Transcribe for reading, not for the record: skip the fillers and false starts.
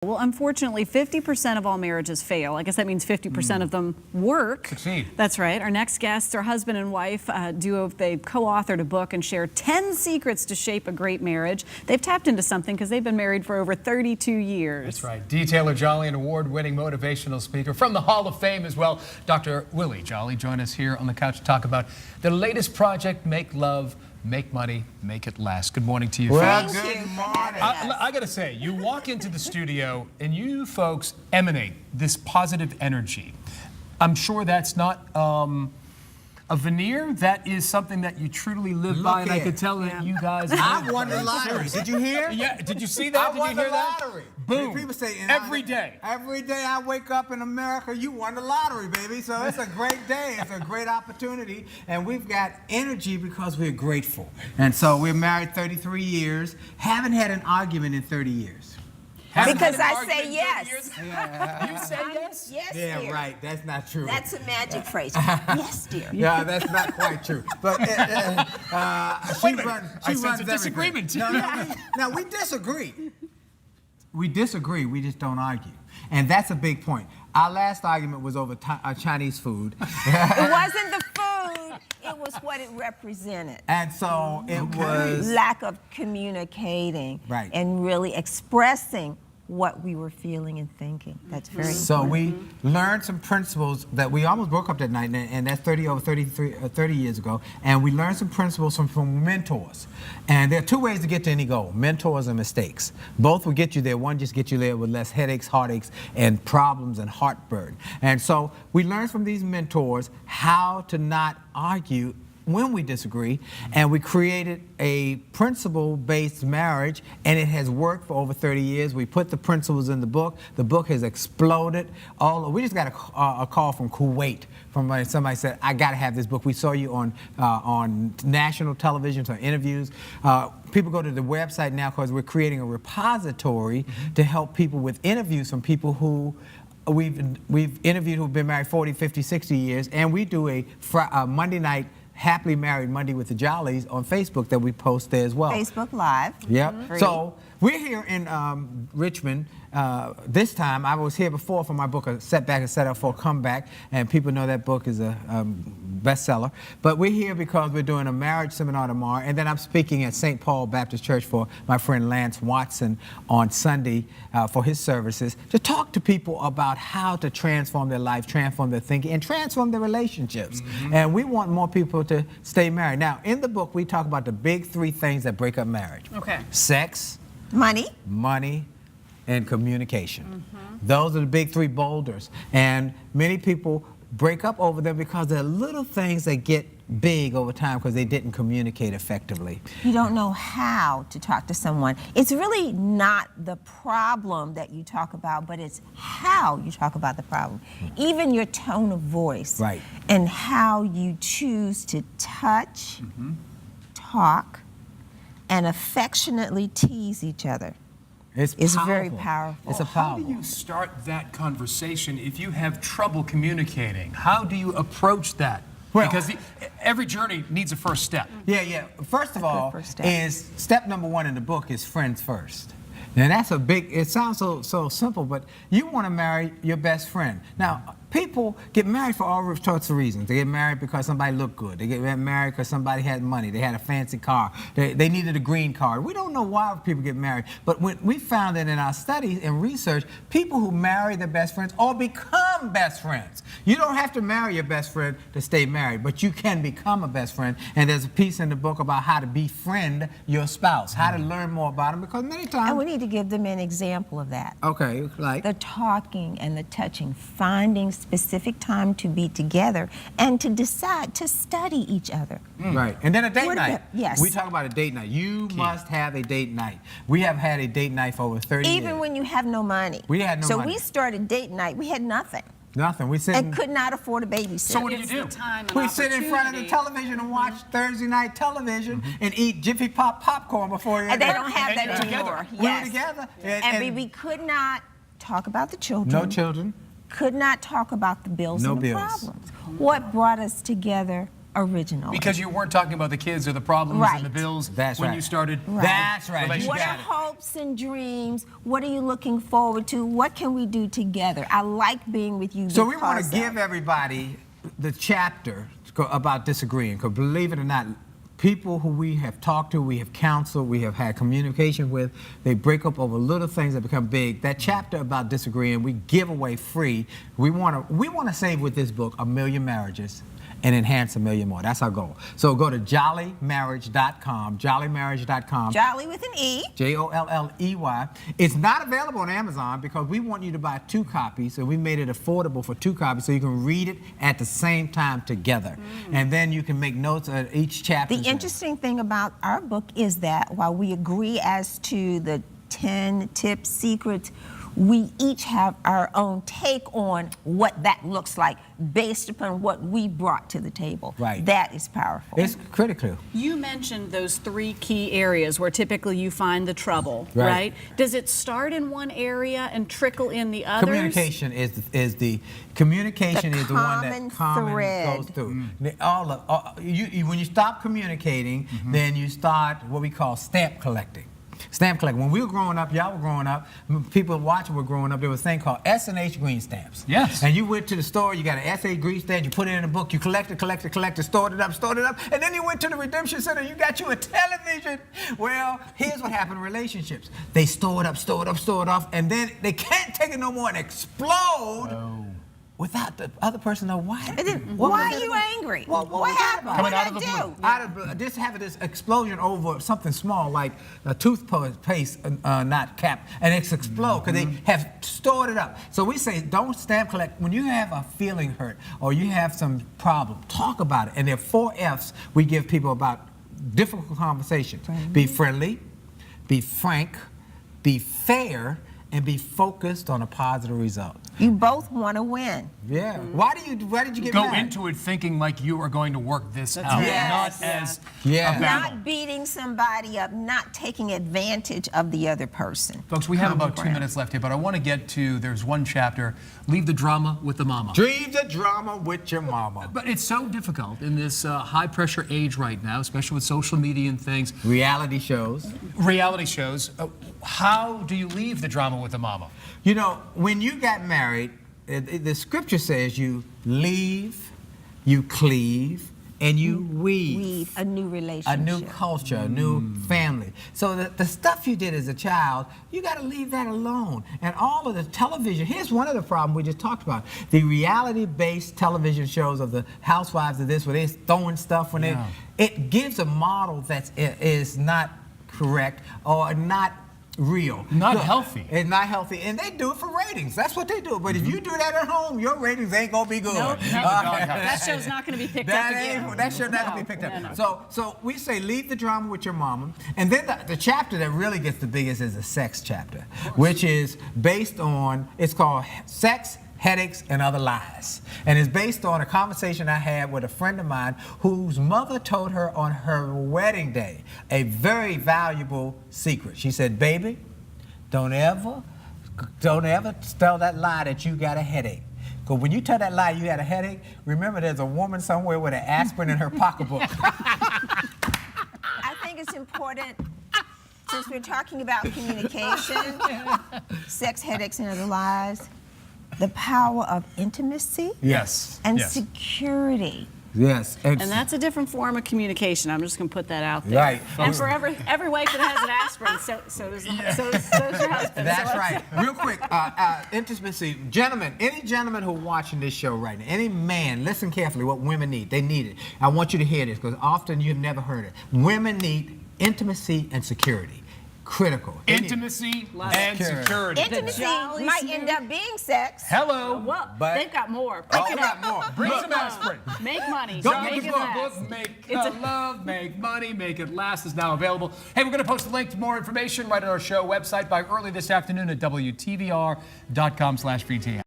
Well, unfortunately, 50% of all marriages fail. I guess that means 50% of them work. Succeed. That's right. Our next guests are husband and wife duo. They co-authored a book and share 10 secrets to shape a great marriage. They've tapped into something because they've been married for over 32 years. That's right. Dee Taylor-Jolley, an award-winning motivational speaker from the Hall of Fame as well. Dr. Willie Jolley joined us here on the couch to talk about the latest project, Make Love, Make Money, Make It Last. Good morning to you. Well, folks. good morning. I got to say, you walk into the studio and you folks emanate this positive energy. I'm sure that's not a veneer. That is something that you truly live by, and I could tell that you guys. I won the lottery. Did you hear? Yeah. Did you see that? I won the lottery. Boom. People say every day. Every day I wake up in America, you won the lottery, baby. So it's a great day. It's a great opportunity, and we've got energy because we're grateful. And so we're married 33 years. Haven't had an argument in 30 years. Because I say yes. Yeah. You say yes? Yes, Yeah, dear. right. That's not true. That's a magic phrase. Yes, dear. Yeah, that's not quite true. But Wait a minute. I sense runs a disagreement. No, we disagree. We disagree. We just don't argue. And that's a big point. Our last argument was over Chinese food. It wasn't the food. It was what it represented. And so it was... Lack of communicating. Right. And really expressing what we were feeling and thinking. That's very So important. we learned some principles that we almost broke up that night, and that's 30 years ago. And we learned some principles from mentors. And there are two ways to get to any goal: mentors and mistakes. Both will get you there. One just gets you there with less headaches, heartaches, and problems and heartburn. And so we learned from these mentors how to not argue when we disagrey, and we created a principle-based marriage, and it has worked for over 30 years. We put the principles in the book. The book has exploded. We just got a call from Kuwait. Somebody said, "I got to have this book. We saw you on national television, so interviews." People go to the website now because we're creating a repository to help people with interviews from people who we've interviewed who've been married 40, 50, 60 years, and we do a Monday night Happily Married Monday with the Jollies on Facebook that we post there as well. Facebook Live. Yep. Mm-hmm. So we're here in Richmond. This time, I was here before for my book, A Setback is Set Up for a Comeback, and people know that book is a bestseller. But we're here because we're doing a marriage seminar tomorrow, and then I'm speaking at St. Paul Baptist Church for my friend Lance Watson on Sunday for his services to talk to people about how to transform their life, transform their thinking, and transform their relationships. And we want more people to stay married. Now, in the book, we talk about the big three things that break up marriage. Okay. Sex, Money, and communication. Those are the big three boulders. And many people break up over them because they're little things that get big over time because they didn't communicate effectively. You don't know how to talk to someone. It's really not the problem that you talk about, but it's how you talk about the problem. Even your tone of voice. Right. And how you choose to touch, talk, and affectionately tease each other. It's very powerful. It's a How powerful. do you start that conversation if you have trouble communicating? How do you approach that? Well, because every journey needs a first step. Yeah. First of all, first step. is step number one in the book is friends first. And that's a big, it sounds so simple, but you want to marry your best friend. Now, people get married for all sorts of reasons. They get married because somebody looked good. They get married because somebody had money. They had a fancy car. They needed a green card. We don't know why people get married, but when we found that in our studies and research, people who marry their best friends or become best friends. You don't have to marry your best friend to stay married, but you can become a best friend. And there's a piece in the book about how to befriend your spouse, how to learn more about them, because many times... And we need to give them an example of that. Okay, like? The talking and the touching, finding specific time to be together and to decide to study each other. Right, and then a date What night. about- yes. We talk about a date night. You must have a date night. We have had a date night for over 30 years. Even when you have no money. We had no so money. we started date night, we had nothing. Nothing. We sit. And could not afford a babysitter. So what do you It's do? the time and We sit in front of the opportunity. television and watch Thursday night television and eat Jiffy Pop popcorn before you. And they don't have And that you're anymore. together. We were Yes. together. And we could not talk about the children. No children. Could not talk about the bills No and the bills. problems. What brought us together originally. Because you weren't talking about the kids or the problems and the Right. bills That's when right. you started. Right. That's right. You Relationship. What got are it. hopes and dreams? What are you looking forward to? What can we do together? I like being with you. So we want because to give of- everybody the chapter about disagreeing, because believe it or not, people who we have talked to, we have counseled, we have had communication with, they break up over little things that become big. That chapter about disagreeing, we give away free. We want to save with this book 1 million marriages and enhance 1 million more. That's our goal. So go to jolleymarriage.com, jolleymarriage.com. Jolley with an E. Jolley. It's not available on Amazon because we want you to buy 2 copies, and we made it affordable for 2 copies so you can read it at the same time together. And then you can make notes of each chapter. The interesting thing about our book is that while we agree as to the 10 tips, secrets, we each have our own take on what that looks like based upon what we brought to the table. Right. That is powerful. It's critical. You mentioned those 3 key areas where typically you find the trouble, Right. right? Does it start in one area and trickle in the others? Communication is the communication The is the one that common common thread. goes through. When you stop communicating, then you start what we call stamp collecting. Stamp collecting. When we were growing up, y'all were growing up, people watching were growing up, there was a thing called S&H green stamps. Yes. And you went to the store, you got an S&H green stamp, you put it in a book, you collected, stored it up, and then you went to the redemption center, you got you a television. Well, here's what happened in relationships. They store it up, and then they can't take it no more and explode. Without the other person know why. Why are you angry? What happened? Coming What out did of the I blue. do? Out of just having this explosion over something small like a toothpaste not cap, and it's explode because they have stored it up. So we say don't stamp collect. When you have a feeling hurt or you have some problem, talk about it. And there are 4 F's we give people about difficult conversations. Be friendly, be frank, be fair, and be focused on a positive result. You both want to win. Yeah. Why did you get Go mad? into it thinking like you are going to work this out, right. not Yes. as Yeah. a battle. Not beating somebody up, not taking advantage of the other person. Folks, we have Common about 2 ground. minutes left here, but I want to get to, there's one chapter, leave the drama with the mama. Dream the drama with your mama. But it's so difficult in this high-pressure age right now, especially with social media and things. Reality shows. Reality shows. How do you leave the drama with the mama? You know, when you got married, the scripture says you leave, you cleave, and you weave. A new relationship. A new culture, a new family. So the stuff you did as a child, you got to leave that alone. And all of the television, here's one of the problems we just talked about. The reality-based television shows of the housewives of this, where they're throwing stuff when it gives a model that is not correct or not real. Not Look, healthy. It's not healthy. And they do it for ratings. That's what they do. But if you do that at home, your ratings ain't going to be good. Nope. That show's not going to be picked up again. That should not be picked up. So we say leave the drama with your mama. And then the chapter that really gets the biggest is the sex chapter, which is based on, it's called Sex, Headaches, and Other Lies. And it's based on a conversation I had with a friend of mine whose mother told her on her wedding day a very valuable secret. She said, baby, don't ever tell that lie that you got a headache. Because when you tell that lie you had a headache, remember there's a woman somewhere with an aspirin in her pocketbook. I think it's important, since we're talking about communication, sex, headaches, and other lies, the power of intimacy Yes. and Yes. security. Yes. And that's a different form of communication. I'm just going to put that out there. Right. And for every wife that has an aspirin, so does your husband. That's So right. Real quick, intimacy. Gentlemen, any gentleman who watching this show right now, any man, listen carefully what women need. They need it. I want you to hear this because often you've never heard it. Women need intimacy and security. Critical. Intimacy and security. Intimacy Jolley might security. end up being sex. Hello. Well, But- they've got more. Oh, Pick we it up. got more. Bring some aspirin. Make money. Don't Make give it us a last. Book, Make Love, Make Money, Make It Last is now available. Hey, we're going to post a link to more information right on our show website by early this afternoon at WTVR.com/VT.